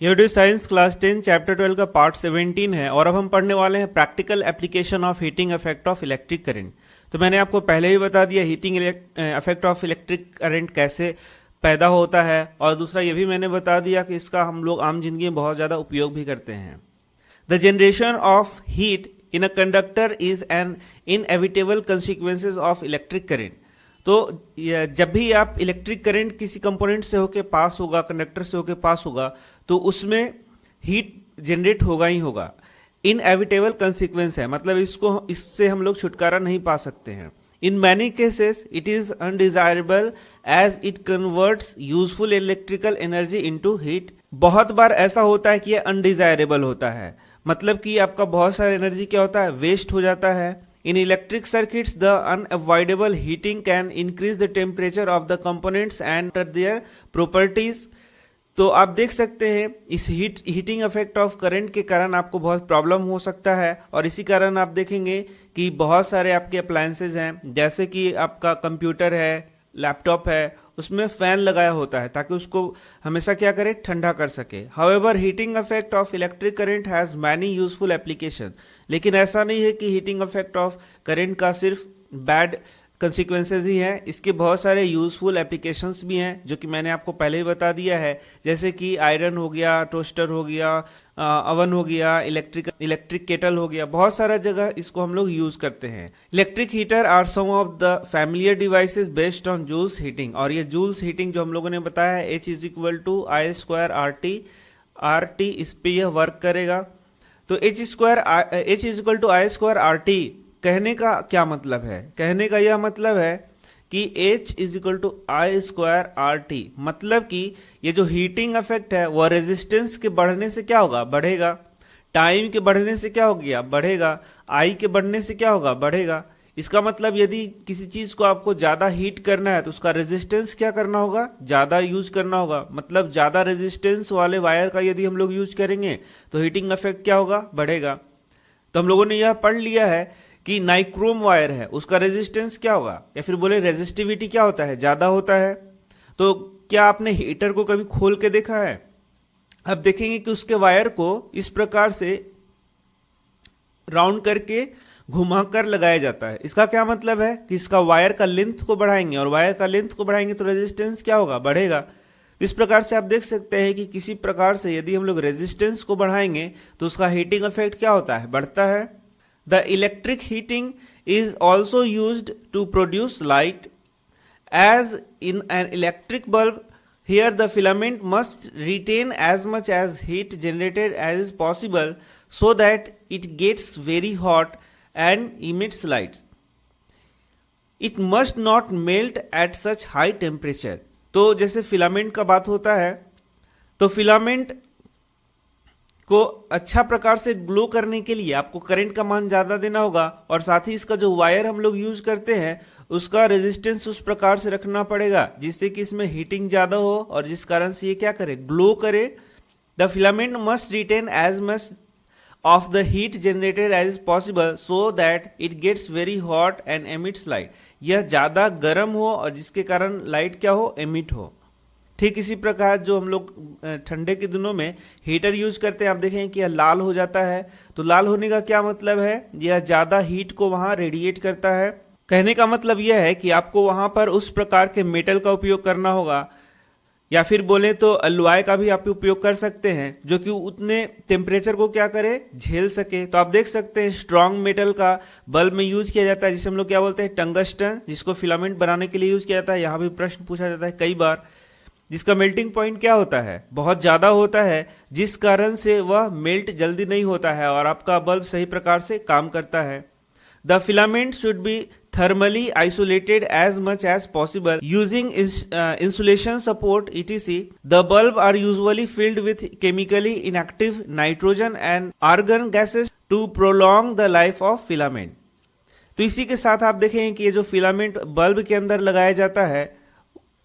UD science class 10 chapter 12 का part 17 है और अब हम पढ़ने वाले हैं practical application of heating effect of electric current. तो मैंने आपको पहले ही बता दिया heating effect of electric current कैसे पैदा होता है, और दूसरा ये भी मैंने बता दिया कि इसका हम लोग आम जिंदगी में बहुत ज़्यादा उपयोग भी करते हैं। The generation of heat in a conductor is an inevitable consequences of electric current. तो जब भी आप इलेक्ट्रिक करंट किसी कंपोनेंट से होके पास होगा, कंडक्टर से होके पास होगा, तो उसमें हीट जनरेट होगा ही होगा। इनएविटेबल कंसिक्वेंस है, मतलब इससे हम लोग छुटकारा नहीं पा सकते हैं। In many cases it is undesirable as it converts useful electrical energy into heat. बहुत बार ऐसा होता है कि यह अनडिजायरेबल होता है, मतलब कि आपका बहुत सारा एनर्जी क्या होता है, वेस्ट हो जाता है। In electric circuits, the unavoidable heating can increase the temperature of the components and their properties. तो आप देख सकते हैं इस हीटिंग इफेक्ट ऑफ करंट के कारण आपको बहुत प्रॉब्लम हो सकता है, और इसी कारण आप देखेंगे कि बहुत सारे आपके अप्लायंसेज हैं, जैसे कि आपका कंप्यूटर है, लैपटॉप है, उसमें फैन लगाया होता है ताकि उसको हमेशा क्या करे, ठंडा कर सके। However heating effect of electric current has many useful application. लेकिन ऐसा नहीं है कि हीटिंग इफेक्ट ऑफ करंट का सिर्फ बैड कंसिक्वेंसेज ही हैं, इसके बहुत सारे यूजफुल एप्लीकेशंस भी हैं जो कि मैंने आपको पहले ही बता दिया है। जैसे कि आयरन हो गया, टोस्टर हो गया, अवन हो गया, इलेक्ट्रिक केटल हो गया, बहुत सारा जगह इसको हम लोग यूज करते हैं। Electric heater are some of the familiar devices based on Joule's heating. और ये जूल्स हीटिंग जो हम लोगों ने बताया है, H is equal to I square R T, इस पे यह वर्क करेगा। तो H is equal to I square R T कहने का क्या मतलब है? कहने का यह मतलब है कि H is equal to I square R T, मतलब कि ये जो हीटिंग इफेक्ट है वह रेजिस्टेंस के बढ़ने से क्या होगा, बढ़ेगा। टाइम के बढ़ने से क्या हो गया, बढ़ेगा। आई के बढ़ने से क्या होगा, बढ़ेगा। इसका मतलब यदि किसी चीज को आपको ज्यादा हीट करना है तो उसका रेजिस्टेंस क्या करना होगा, ज्यादा यूज करना होगा। मतलब ज्यादा रेजिस्टेंस वाले वायर का यदि हम लोग यूज करेंगे तो हीटिंग इफेक्ट क्या होगा, बढ़ेगा। तो हम लोगों ने यह पढ़ लिया है कि नाइक्रोम वायर है, उसका रेजिस्टेंस क्या होगा, या फिर बोले रेजिस्टिविटी क्या होता है, ज्यादा होता है। तो क्या आपने हीटर को कभी खोल के देखा है? अब देखेंगे कि उसके वायर को इस प्रकार से राउंड करके घुमाकर लगाया जाता है। इसका क्या मतलब है कि इसका वायर का लेंथ को बढ़ाएंगे, और वायर का लेंथ को बढ़ाएंगे तो रेजिस्टेंस क्या होगा, बढ़ेगा। इस प्रकार से आप देख सकते हैं कि किसी प्रकार से यदि हम लोग रेजिस्टेंस को बढ़ाएंगे तो उसका हीटिंग इफेक्ट क्या होता है, बढ़ता है। The electric heating is also used to produce light. As in an electric bulb, here the filament must retain as much as heat generated as is possible so that it gets very hot and emits lights. It must not melt at such high temperature. तो जैसे filament का बात होता है, तो filament को अच्छा प्रकार से ग्लो करने के लिए आपको करंट का मान ज्यादा देना होगा, और साथ ही इसका जो वायर हम लोग यूज करते हैं उसका रेजिस्टेंस उस प्रकार से रखना पड़ेगा जिससे कि इसमें हीटिंग ज्यादा हो और जिस कारण से ये क्या करे, ग्लो करे। The filament must retain as much of the heat generated as is possible so that it gets very hot and emits light. यह ज्यादा गर्म हो और जिसके कारण लाइट क्या हो, एमिट हो। ठीक इसी प्रकार जो हम लोग ठंडे के दिनों में हीटर यूज करते हैं, आप देखें कि यह लाल हो जाता है। तो लाल होने का क्या मतलब है, यह ज्यादा हीट को वहां रेडिएट करता है। कहने का मतलब यह है कि आपको वहां पर उस प्रकार के मेटल का उपयोग करना होगा, या फिर बोले तो अलॉय का भी आप उपयोग कर सकते हैं जो कि उतने टेम्परेचर को क्या करे, झेल सके। तो आप देख सकते हैं स्ट्रॉन्ग मेटल का बल्ब में यूज किया जाता है जिसे हम लोग क्या बोलते हैं, टंगस्टन, जिसको फिलामेंट बनाने के लिए यूज किया जाता है। यहाँ भी प्रश्न पूछा जाता है कई बार, जिसका मेल्टिंग पॉइंट क्या होता है, बहुत ज्यादा होता है, जिस कारण से वह मेल्ट जल्दी नहीं होता है और आपका बल्ब सही प्रकार से काम करता है। The filament should be thermally isolated as much as possible using insulation support etc. The bulb are usually filled with chemically inactive nitrogen and argon gases to prolong the life of filament. तो इसी के साथ आप देखें कि ये जो filament bulb के अंदर लगाया जाता है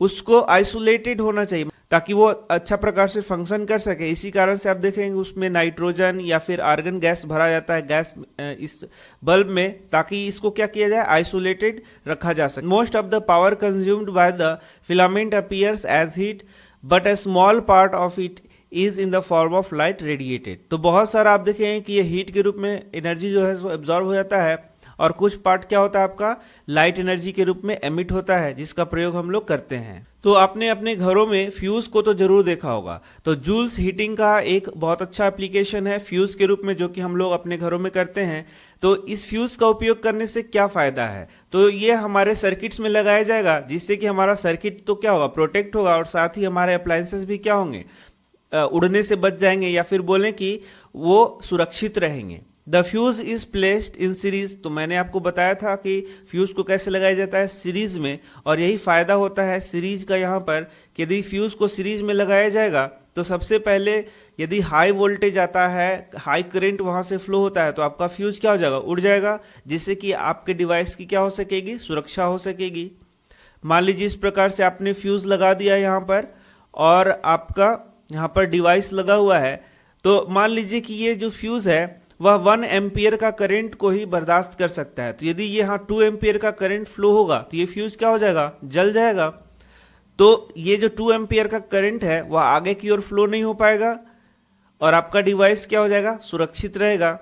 उसको आइसोलेटेड होना चाहिए ताकि वो अच्छा प्रकार से फंक्शन कर सके। इसी कारण से आप देखेंगे उसमें नाइट्रोजन या फिर आर्गन गैस भरा जाता है गैस इस बल्ब में, ताकि इसको क्या किया जाए, आइसोलेटेड रखा जा सके। Most of the power consumed by the filament appears as heat but a small part of it is in the form of light radiated. तो बहुत सारा आप देखेंगे कि ये हीट के रूप में एनर्जी जो है वो एब्जॉर्ब हो जाता है, और कुछ पार्ट क्या होता है आपका लाइट एनर्जी के रूप में एमिट होता है, जिसका प्रयोग हम लोग करते हैं। तो आपने अपने घरों में फ्यूज को तो जरूर देखा होगा। तो जूल्स हीटिंग का एक बहुत अच्छा एप्लीकेशन है फ्यूज के रूप में, जो कि हम लोग अपने घरों में करते हैं। तो इस फ्यूज का उपयोग करने से क्या फायदा है, तो ये हमारे सर्किट्स में लगाया जाएगा, जिससे कि हमारा सर्किट तो क्या होगा प्रोटेक्ट होगा, और साथ ही हमारे अप्लायंसेस भी क्या होंगे उड़ने से बच जाएंगे, या फिर बोलें कि वो सुरक्षित रहेंगे। The fuse is placed in series. तो मैंने आपको बताया था कि फ्यूज को कैसे लगाया जाता है सीरीज में, और यही फायदा होता है सीरीज का यहाँ पर कि यदि फ्यूज को सीरीज में लगाया जाएगा तो सबसे पहले यदि हाई वोल्टेज आता है, हाई करंट वहां से फ्लो होता है, तो आपका फ्यूज क्या हो जाएगा उड़ जाएगा, जिससे कि आपके डिवाइस की क्या हो सकेगी सुरक्षा हो सकेगी। मान लीजिए इस प्रकार से आपने फ्यूज लगा दिया यहाँ पर, और आपका यहाँ पर डिवाइस लगा हुआ है। तो मान लीजिए कि ये जो फ्यूज है वह 1 एम्पियर का करंट को ही बर्दाश्त कर सकता है। तो यदि ये यहाँ 2 एम्पियर का करंट फ्लो होगा तो ये फ्यूज क्या हो जाएगा जल जाएगा। तो ये जो 2 एम्पियर का करंट है वह आगे की ओर फ्लो नहीं हो पाएगा, और आपका डिवाइस क्या हो जाएगा सुरक्षित रहेगा।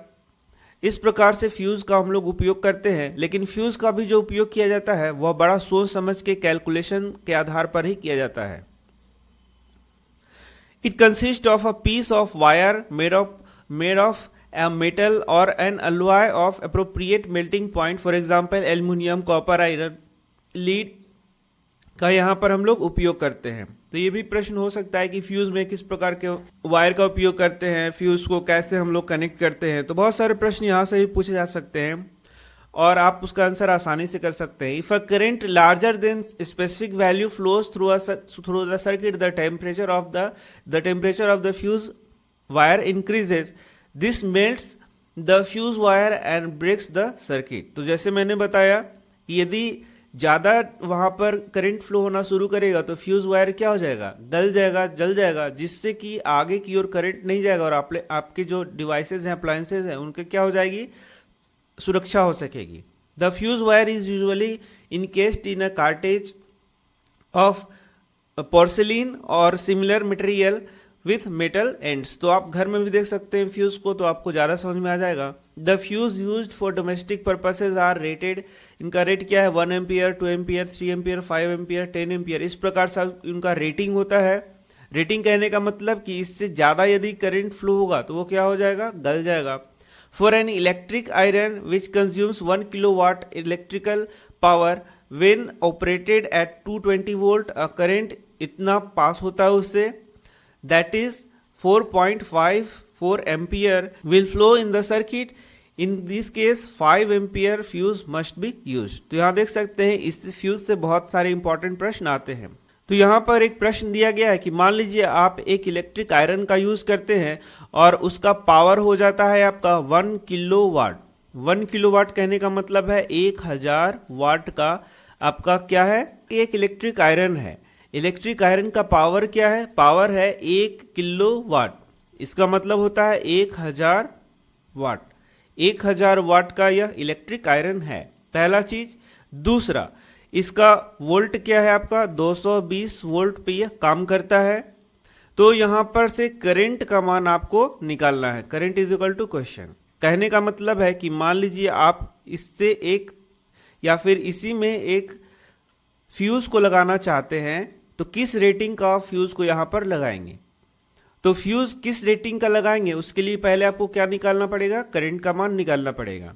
इस प्रकार से फ्यूज का हम लोग उपयोग करते हैं, लेकिन फ्यूज का भी जो उपयोग किया जाता है वह बड़ा सोच समझ के कैलकुलेशन के आधार पर ही किया जाता है। It consist of a piece of wire made of a metal or an alloy of appropriate melting point, for example aluminium, copper, iron, lead का यहाँ पर हम लोग उपयोग करते हैं। तो ये भी प्रश्न हो सकता है कि फ्यूज में किस प्रकार के वायर का उपयोग करते हैं, फ्यूज को कैसे हम लोग कनेक्ट करते हैं। तो बहुत सारे प्रश्न यहाँ से भी पूछे जा सकते हैं, और आप उसका आंसर आसानी से कर सकते हैं। If a current larger than specific value flows through the circuit, the temperature of the fuse wire increases, this melts the fuse wire and breaks the circuit. तो जैसे मैंने बताया कि यदि ज़्यादा वहाँ पर करंट फ्लो होना शुरू करेगा तो फ्यूज वायर क्या हो जाएगा गल जाएगा, जल जाएगा, जिससे कि आगे की ओर करंट नहीं जाएगा, और आपके जो डिवाइसेज हैं अप्लायंसेज हैं उनके क्या हो जाएगी सुरक्षा हो सकेगी। The fuse wire is usually encased in a cartridge of porcelain और similar material with metal ends. तो आप घर में भी देख सकते हैं फ्यूज को, तो आपको ज़्यादा समझ में आ जाएगा। The fuse used for domestic purposes are rated. इनका रेट क्या है 1 ampere, 2 ampere, 3 ampere, 5 ampere, 10 ampere, इस प्रकार से उनका रेटिंग होता है। रेटिंग कहने का मतलब कि इससे ज़्यादा यदि करंट फ्लो होगा तो वो क्या हो जाएगा गल जाएगा। For an electric iron which consumes 1 kilowatt electrical power when operated at 220 volt, current इतना पास होता है उससे, that is 4.54 ampere will flow in the circuit. In this case 5 ampere fuse must be used. तो यहाँ देख सकते हैं इस फ्यूज से बहुत सारे इंपॉर्टेंट प्रश्न आते हैं। तो यहाँ पर एक प्रश्न दिया गया है कि मान लीजिए आप एक इलेक्ट्रिक आयरन का यूज करते हैं और उसका पावर हो जाता है आपका 1 किलोवाट। 1 किलोवाट कहने का मतलब है 1000 वाट का आपका क्या है एक इलेक्ट्रिक आयरन है। इलेक्ट्रिक आयरन का पावर क्या है, पावर है 1 किलोवाट, इसका मतलब होता है 1000 वाट। 1000 वाट का यह इलेक्ट्रिक आयरन है, पहला चीज। दूसरा, इसका वोल्ट क्या है आपका 220 वोल्ट पे यह काम करता है। तो यहां पर से करंट का मान आपको निकालना है। Current is equal to question, कहने का मतलब है कि मान लीजिए आप इससे एक या फिर इसी में एक फ्यूज को लगाना चाहते हैं, तो किस रेटिंग का फ्यूज को यहां पर लगाएंगे। तो फ्यूज किस रेटिंग का लगाएंगे उसके लिए पहले आपको क्या निकालना पड़ेगा, करंट का मान निकालना पड़ेगा।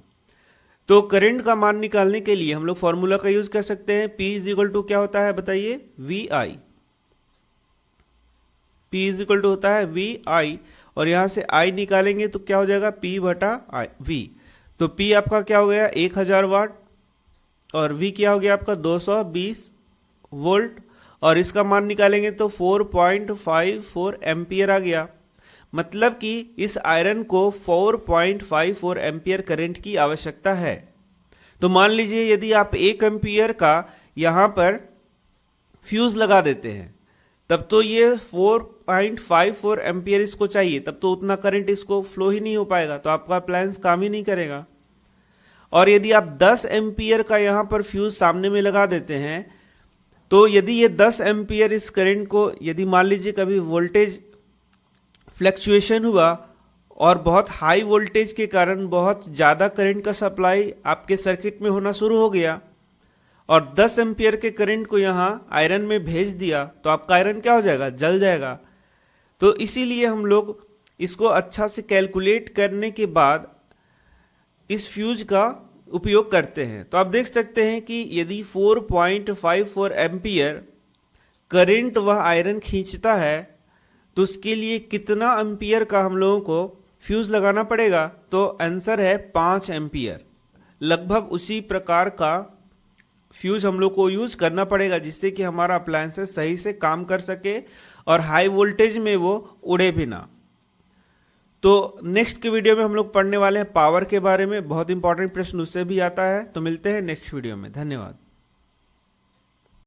तो करंट का मान निकालने के लिए हम लोग फॉर्मूला का यूज कर सकते हैं। P इज इक्वल टू क्या होता है बताइए, VI। P is equal to होता है VI, और यहां से I निकालेंगे तो क्या हो जाएगा P बटा V। तो P आपका क्या हो गया 1000 वाट, और V क्या हो गया आपका 220 वोल्ट, और इसका मान निकालेंगे तो 4.54 एम्पियर आ गया। मतलब कि इस आयरन को 4.54 एम्पियर करंट की आवश्यकता है। तो मान लीजिए यदि आप 1 एम्पियर का यहां पर फ्यूज लगा देते हैं, तब तो ये 4.54 एम्पियर इसको चाहिए, तब तो उतना करंट इसको फ्लो ही नहीं हो पाएगा, तो आपका अप्लायंस काम ही नहीं करेगा। और यदि आप 10 एम्पियर का यहां पर फ्यूज सामने में लगा देते हैं, तो यदि ये 10 एम्पियर इस करंट को, यदि मान लीजिए कभी वोल्टेज फ्लक्चुएशन हुआ और बहुत हाई वोल्टेज के कारण बहुत ज़्यादा करंट का सप्लाई आपके सर्किट में होना शुरू हो गया और 10 एम्पियर के करंट को यहाँ आयरन में भेज दिया, तो आपका आयरन क्या हो जाएगा? जल जाएगा। तो इसीलिए हम लोग इसको अच्छा से कैलकुलेट करने के बाद इस फ्यूज का उपयोग करते हैं। तो आप देख सकते हैं कि यदि 4.54 एम्पियर करंट वह आयरन खींचता है तो उसके लिए कितना एम्पियर का हम लोगों को फ्यूज लगाना पड़ेगा? तो आंसर है 5 एम्पियर। लगभग उसी प्रकार का फ्यूज हम लोग को यूज करना पड़ेगा जिससे कि हमारा अप्लायंसेस सही से काम कर सके और हाई वोल्टेज में वो उड़े भी ना। तो नेक्स्ट के वीडियो में हम लोग पढ़ने वाले हैं पावर के बारे में, बहुत इंपॉर्टेंट प्रश्न उससे भी आता है। तो मिलते हैं नेक्स्ट वीडियो में, धन्यवाद।